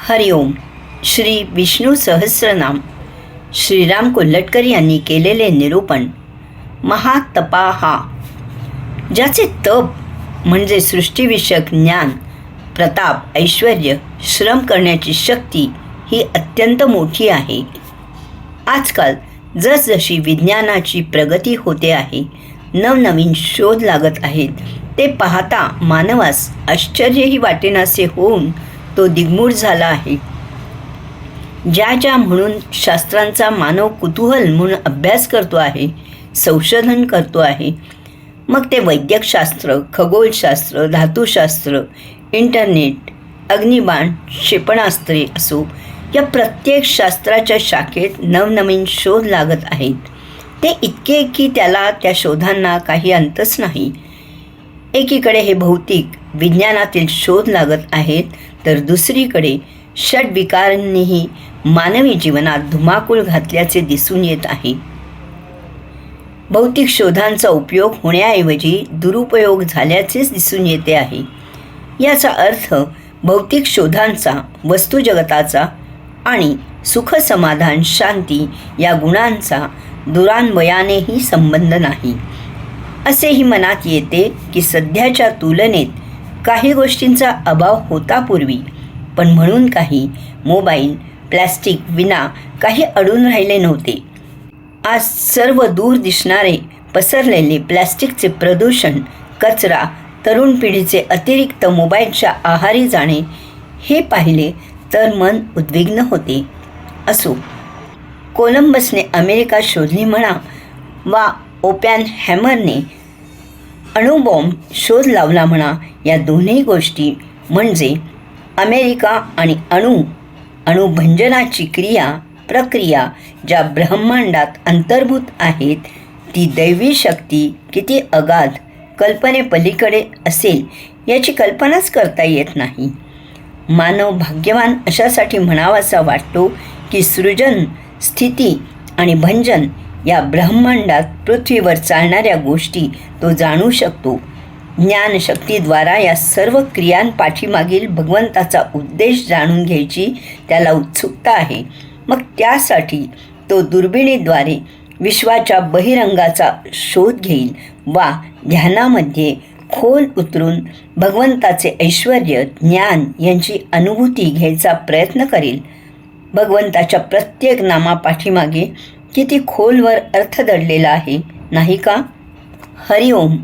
हरिओम. श्री विष्णू सहस्रनाम श्रीराम कोल्हटकर यांनी केलेले निरूपण. महातपाहा, ज्याचे तप म्हणजे सृष्टीविषयक ज्ञान, प्रताप, ऐश्वर्य, श्रम करण्याची शक्ती ही अत्यंत मोठी आहे. आजकाल जसजशी विज्ञानाची प्रगती होते आहे, नवनवीन शोध लागत आहेत, ते पाहता मानवास आश्चर्यही वाटेनासे होऊन तो दिग्मूढ झाला आहे. ज्या म्हणून शास्त्रांचा मानव कुतूहल म्हणून अभ्यास करतो आहे, संशोधन करतो आहे, मग ते वैद्यकशास्त्र, खगोलशास्त्र, धातुशास्त्र, इंटरनेट, अग्निबाण, क्षेपणास्त्रे असो, या प्रत्येक शास्त्राच्या शाखेत नवनवीन शोध लागत आहेत. ते इतके की त्या शोधांना काही अंतच नाही. एकीकडे हे भौतिक विज्ञानातील शोध लागत आहेत, तर दुसरीकडे षड्विकारांनीही मानवी जीवनात धुमाकूळ घातल्याचे दिसून येत आहे. भौतिक शोधांचा उपयोग होण्याऐवजी दुरुपयोग झाल्याचेच दिसून येते आहे. याचा अर्थ भौतिक शोधांचा वस्तुजगताचा आणि सुख, समाधान, शांती या गुणांचा दुरान्वयानेही संबंध नाही. असेही मनात येते की सध्याच्या तुलनेत काही गोष्टींचा अभाव होता पूर्वी, पण म्हणून काही मोबाईल, प्लॅस्टिक विना काही अडून राहिले नव्हते. आज सर्व दूर दिसणारे पसरलेले प्लॅस्टिकचे प्रदूषण, कचरा, तरुण पिढीचे अतिरिक्त मोबाईलच्या आहारी जाणे हे पाहिले तर मन उद्विग्न होते. असो, कोलंबसने अमेरिका शोधली म्हणा वा ओपॅनहॅमरने अणुबॉम्ब शोध लावला म्हणा, या दोन्ही गोष्टी म्हणजे अमेरिका आणि अणुभंजनाची प्रक्रिया ज्या ब्रह्मांडात अंतर्भूत आहेत, ती दैवी शक्ती किती अगाध, कल्पनेपलीकडे असेल याची कल्पनाच करता येत नाही. मानव भाग्यवान अशासाठी म्हणावासा वाटतो की सृजन, स्थिती आणि भंजन या ब्रह्मांडात पृथ्वीवर चालणाऱ्या गोष्टी तो जाणू शकतो. ज्ञानशक्तीद्वारा या सर्व क्रियांपाठीमागील भगवंताचा उद्देश जाणून घ्यायची त्याला उत्सुकता आहे. मग त्यासाठी तो दुर्बिणीद्वारे विश्वाच्या बहिरंगाचा शोध घेईल वा ध्यानामध्ये खोल उतरून भगवंताचे ऐश्वर्य, ज्ञान यांची अनुभूती घ्यायचा प्रयत्न करेल. भगवंताच्या प्रत्येक नामापाठीमागे किती खोलवर अर्थ दडलेला आहे, नाही का? हरिओम.